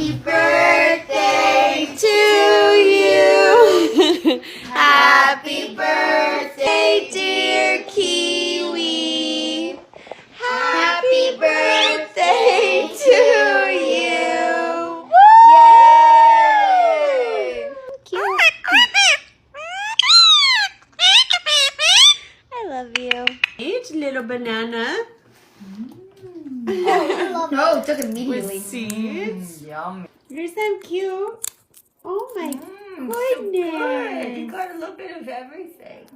Happy birthday to you. Happy birthday, dear Kiwi. Happy birthday to you. Yay! Cute. I love you. Each little banana. No, it took it immediately. With seeds. Yum. You're so cute. Oh my So goodness. good. You got a little bit of everything.